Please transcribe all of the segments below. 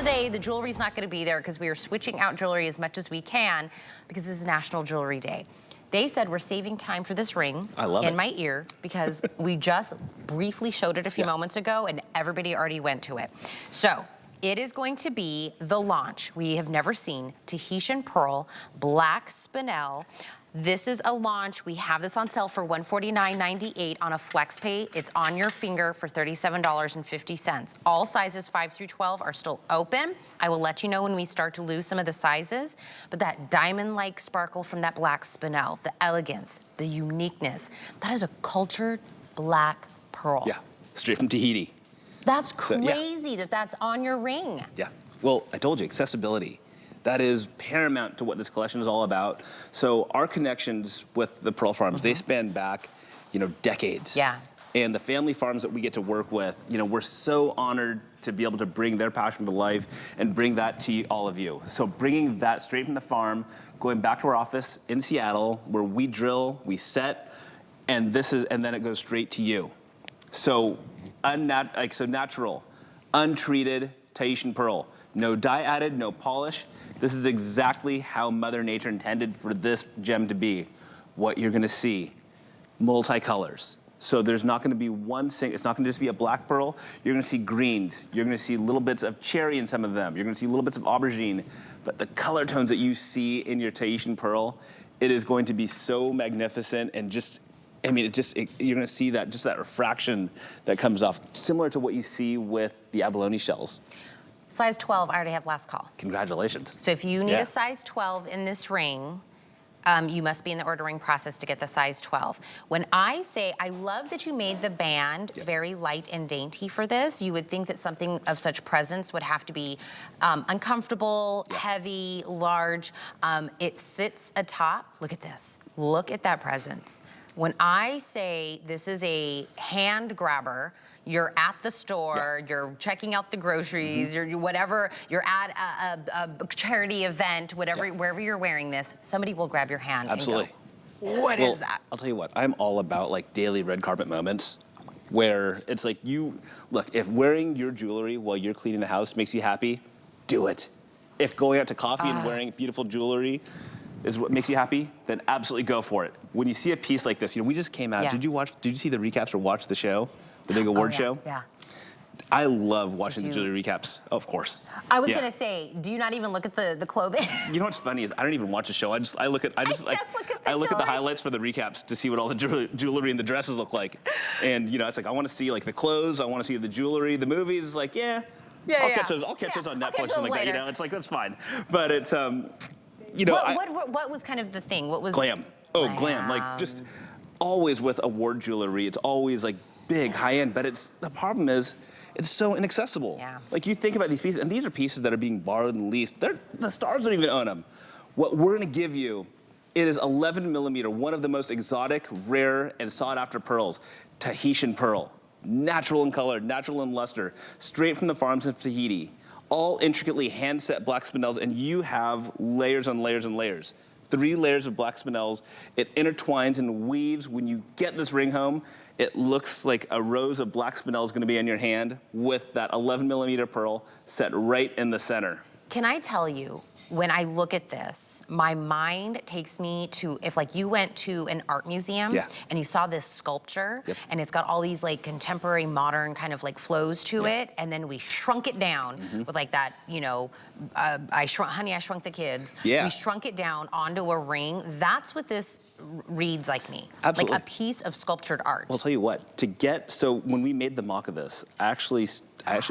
today, the jewelry's not going to be there because we are switching out jewelry as much as we can because this is National Jewelry Day. They said we're saving time for this ring in my ear because we just briefly showed it a few moments ago and everybody already went to it. So it is going to be the launch. We have never seen Tahitian Pearl Black Spinel. This is a launch. We have this on sale for $149.98 on a flex pay. It's on your finger for $37.50. All sizes 5 through 12 are still open. I will let you know when we start to lose some of the sizes, but that diamond-like sparkle from that black spinel, the elegance, the uniqueness, that is a cultured black pearl. Yeah, straight from Tahiti. That's crazy that that's on your ring. Yeah, well, I told you, accessibility. That is paramount to what this collection is all about. So our connections with the pearl farms, they span back, decades. Yeah. And the family farms that we get to work with, we're so honored to be able to bring their passion to life and bring that to all of you. So bringing that straight from the farm, going back to our office in Seattle, where we drill, we set, and then it goes straight to you. So natural, untreated Tahitian pearl. No dye added, no polish. This is exactly how Mother Nature intended for this gem to be. What you're gonna see, multicolors. So there's not gonna be it's not gonna just be a black pearl. You're gonna see greens. You're gonna see little bits of cherry in some of them. You're gonna see little bits of aubergine. But the color tones that you see in your Tahitian pearl, it is going to be so magnificent and you're gonna see that refraction that comes off, similar to what you see with the abalone shells. Size 12, I already have last call. Congratulations. So if you need a size 12 in this ring, you must be in the ordering process to get the size 12. When I say, I love that you made the band very light and dainty for this. You would think that something of such presence would have to be uncomfortable, heavy, large. It sits atop, look at this. Look at that presence. When I say this is a hand grabber, you're at the store, you're checking out the groceries, you're whatever, you're at a charity event, wherever you're wearing this, somebody will grab your hand and go, what is that? I'll tell you what, I'm all about daily red carpet moments where it's look, if wearing your jewelry while you're cleaning the house makes you happy, do it. If going out to coffee and wearing beautiful jewelry is what makes you happy, then absolutely go for it. When you see a piece like this, we just came out, did you see the recaps or watch the show? The big award show? Yeah. I love watching the jewelry recaps. Oh, of course. I was gonna say, do you not even look at the clothing? You know what's funny is I don't even watch the show. I look at the highlights for the recaps to see what all the jewelry and the dresses look like. And it's I want to see the clothes, I want to see the jewelry, the movies. It's I'll catch those on Netflix and that. It's that's fine. But it's what was kind of the thing? What was glam? Oh, glam. Just always with award jewelry. It's always big, high end, but the problem is it's so inaccessible. Yeah. You think about these pieces, and these are pieces that are being borrowed and leased. The stars don't even own them. What we're gonna give you, it is 11 millimeter, one of the most exotic, rare, and sought after pearls. Tahitian pearl, natural in color, natural in luster, straight from the farms of Tahiti. All intricately hand set black spinels, and you have layers on layers and layers. 3 layers of black spinels. It intertwines and weaves. When you get this ring home, it looks like a rose of black spinel is going to be on your hand with that 11 millimeter pearl set right in the center. Can I tell you, when I look at this, my mind takes me to, if you went to an art museum and you saw this sculpture and it's got all these contemporary modern kind of flows to it, and then we shrunk it down with that, Honey, I Shrunk the Kids. Yeah. We shrunk it down onto a ring. That's what this reads like me. Absolutely. Like a piece of sculptured art. Well, I'll tell you what, so when we made the mock of this,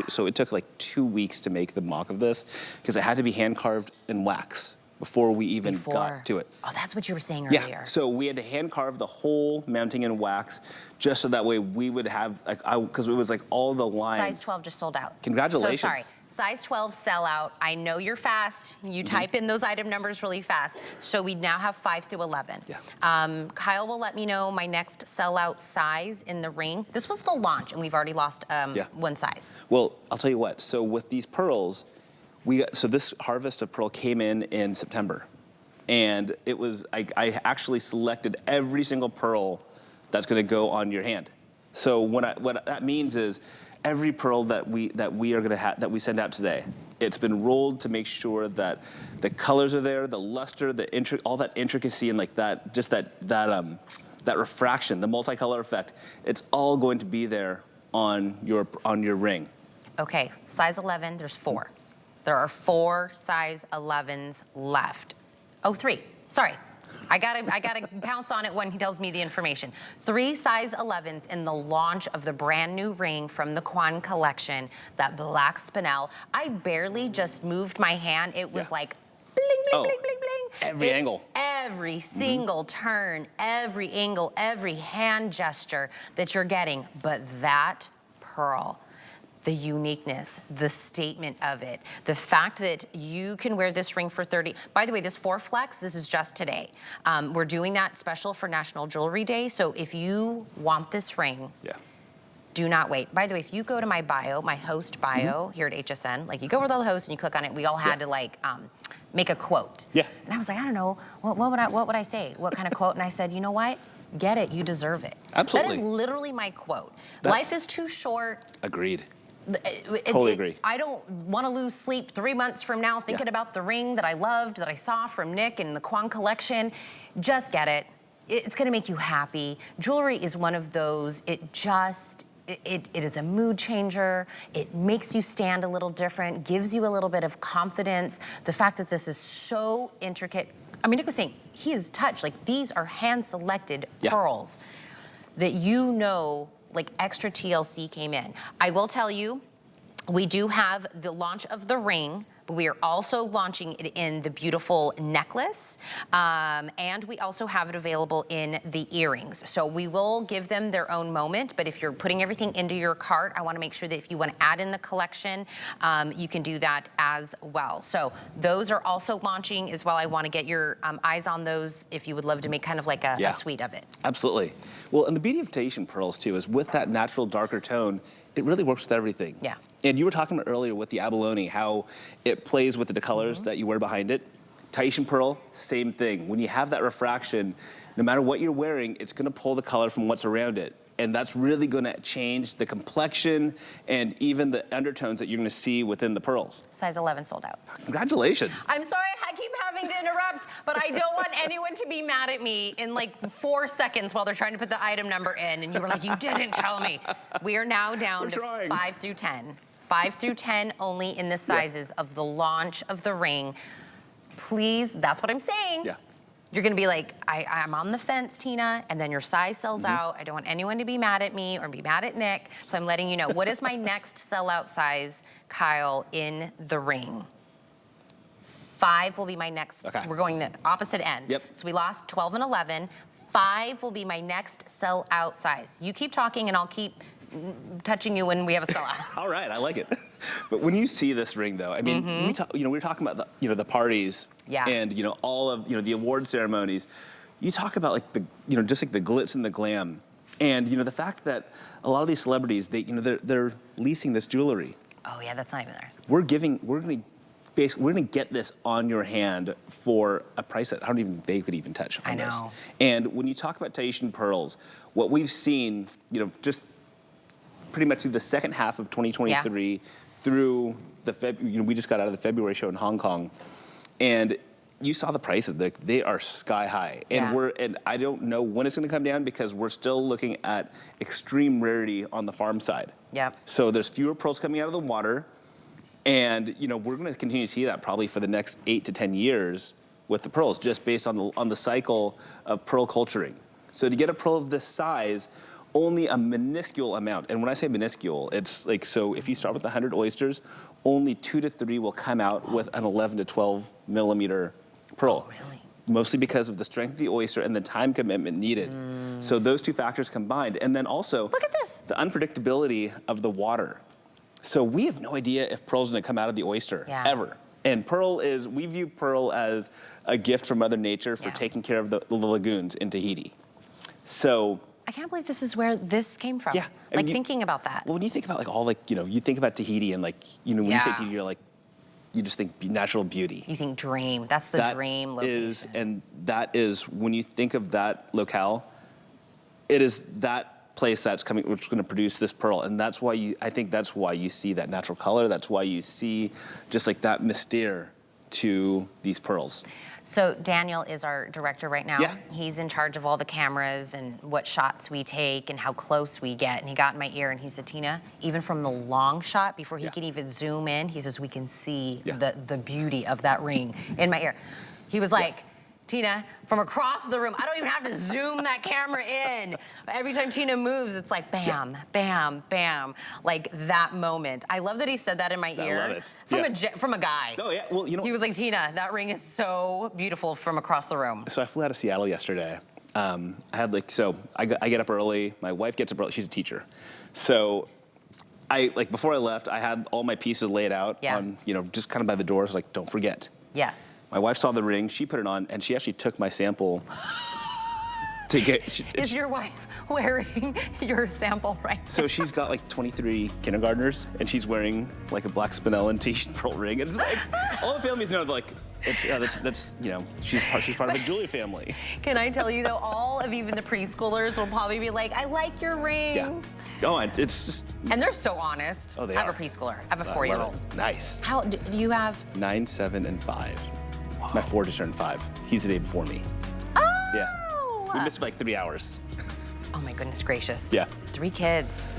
so it took 2 weeks to make the mock of this because it had to be hand carved in wax before we even got to it. Oh, that's what you were saying earlier. Yeah, so we had to hand carve the whole mounting in wax just so that way we would have, because it was all the lines. Size 12 just sold out. Congratulations. So sorry, size 12 sellout. I know you're fast. You type in those item numbers really fast. So we now have 5 through 11. Yeah. Kyle will let me know my next sellout size in the ring. This was the launch, and we've already lost one size. Well, I'll tell you what. So with these pearls, this harvest of pearl came in September, and it was I actually selected every single pearl that's going to go on your hand. So what that means is every pearl that we are gonna have, that we send out today, it's been rolled to make sure that the colors are there, the luster, all that intricacy, and like that, just that refraction, the multicolor effect. It's all going to be there on your ring. Okay, size 11. There's 4. There are 4 size 11s left. Oh, 3. Sorry. I gotta pounce on it when he tells me the information. 3 size 11s in the launch of the brand new ring from the Kwan collection, that Blac Spinel. I barely just moved my hand. It was like bling, bling, bling, bling, bling. Every angle. Every single turn, every angle, every hand gesture that you're getting. But that pearl, the uniqueness, the statement of it, the fact that you can wear this ring for 30. By the way, this 4 flex, this is just today. We're doing that special for National Jewelry Day. So if you want this ring, do not wait. By the way, if you go to my bio, my host bio here at HSN, like you go with all the hosts and you click on it, we all had to like make a quote. And I was like, I don't know, what would I say? What kind of quote? And I said, you know what? Get it, you deserve it. Absolutely. That is literally my quote. Life is too short. Agreed. Totally agree. I don't want to lose sleep 3 months from now thinking about the ring that I loved, that I saw from Nick and the Kwan collection. Just get it. It's going to make you happy. Jewelry is one of those, it is a mood changer. It makes you stand a little different, gives you a little bit of confidence. The fact that this is so intricate. I mean, Nick was saying, he is touched. Like, these are hand-selected pearls that you know, like extra TLC came in. I will tell you, we do have the launch of the ring, but we are also launching it in the beautiful necklace, and we also have it available in the earrings. So we will give them their own moment, but if you're putting everything into your cart, I wanna make sure that if you wanna add in the collection, you can do that as well. So those are also launching as well. I wanna get your eyes on those if you would love to make kind of like a suite of it. Absolutely. Well, and the beauty of Tahitian pearls too is with that natural darker tone, it really works with everything. And you were talking about earlier with the abalone, how it plays with the colors that you wear behind it. Tahitian pearl, same thing. When you have that refraction, no matter what you're wearing, it's gonna pull the color from what's around it. And that's really gonna change the complexion and even the undertones that you're gonna see within the pearls. Size 11 sold out. Congratulations. I'm sorry I keep having to interrupt, but I don't want anyone to be mad at me in like 4 seconds while they're trying to put the item number in, and you were like, you didn't tell me. We are now down to 5 through 10. 5 through 10 only in the sizes of the launch of the ring. Please, that's what I'm saying. You're gonna be like, I'm on the fence, Tina, and then your size sells out. I don't want anyone to be mad at me or be mad at Nick, so I'm letting you know. What is my next sellout size, Kyle, in the ring? 5 will be my next. We're going the opposite end. So we lost 12 and 11. 5 will be my next sellout size. You keep talking and I'll keep touching you when we have a sellout. All right, I like it. But when you see this ring, though, I mean, we were talking about the parties and all of the award ceremonies. You talk about like just like the glitz and the glam, and the fact that a lot of these celebrities they're leasing this jewelry. Oh yeah, that's not even theirs. We're gonna get this on your hand for a price that they could even touch on this. And when you talk about Tahitian pearls, what we've seen, just pretty much through the second half of 2023 through the we just got out of the February show in Hong Kong, and you saw the prices. They are sky high, and I don't know when it's going to come down because we're still looking at extreme rarity on the farm side. So there's fewer pearls coming out of the water, and we're going to continue to see that probably for the next 8 to 10 years with the pearls, just based on the cycle of pearl culturing. So to get a pearl of this size, only a minuscule amount, and when I say minuscule, it's like, so if you start with 100 oysters, only 2 to 3 will come out with an 11 to 12 millimeter pearl. Oh, really? Mostly because of the strength of the oyster and the time commitment needed. So those two factors combined, and then also, look at this, the unpredictability of the water. So we have no idea if pearl's gonna come out of the oyster, ever. And we view pearl as a gift from Mother Nature for taking care of the lagoons in Tahiti. So, I can't believe this is where this came from. Like thinking about that. Well, when you think about like you think about Tahiti and like, when you say Tahiti, you're like, you just think natural beauty. You think dream, that's the dream location. And that is, when you think of that locale, it is that place that's coming, which is going to produce this pearl, and that's why I think that's why you see that natural color. That's why you see just like that mystere to these pearls. So Daniel is our director right now. Yeah. He's in charge of all the cameras and what shots we take and how close we get. And he got in my ear and he said, Tina, even from the long shot, before he can even zoom in, he says, we can see the beauty of that ring in my ear. He was like, Tina, from across the room, I don't even have to zoom that camera in. Every time Tina moves, it's like bam, bam, bam, like that moment. I love that he said that in my ear. I love it. From a guy. Oh yeah, well, you know. He was like, Tina, that ring is so beautiful from across the room. So I flew out of Seattle yesterday. I had I get up early. My wife gets up early. She's a teacher. So before I left, I had all my pieces laid out on, just kind of by the door. I was like, don't forget. Yes. My wife saw the ring, she put it on, and she actually took my sample to get... Is your wife wearing your sample right now? So she's got 23 kindergartners, and she's wearing a black Spinel and Tahitian pearl ring. And it's all the families know, that's she's part of a jewelry family. Can I tell you though, all of even the preschoolers will probably be like, I like your ring. Yeah. Oh, and it's just... And they're so honest. Oh, they I have are. a preschooler. I have a 4-year-old. Nice. How do you have? 9, 7, and 5. Whoa. My 4 just turned 5. He's the day before me. Oh! Yeah. We missed 3 hours. Oh my goodness gracious. Yeah. 3 kids.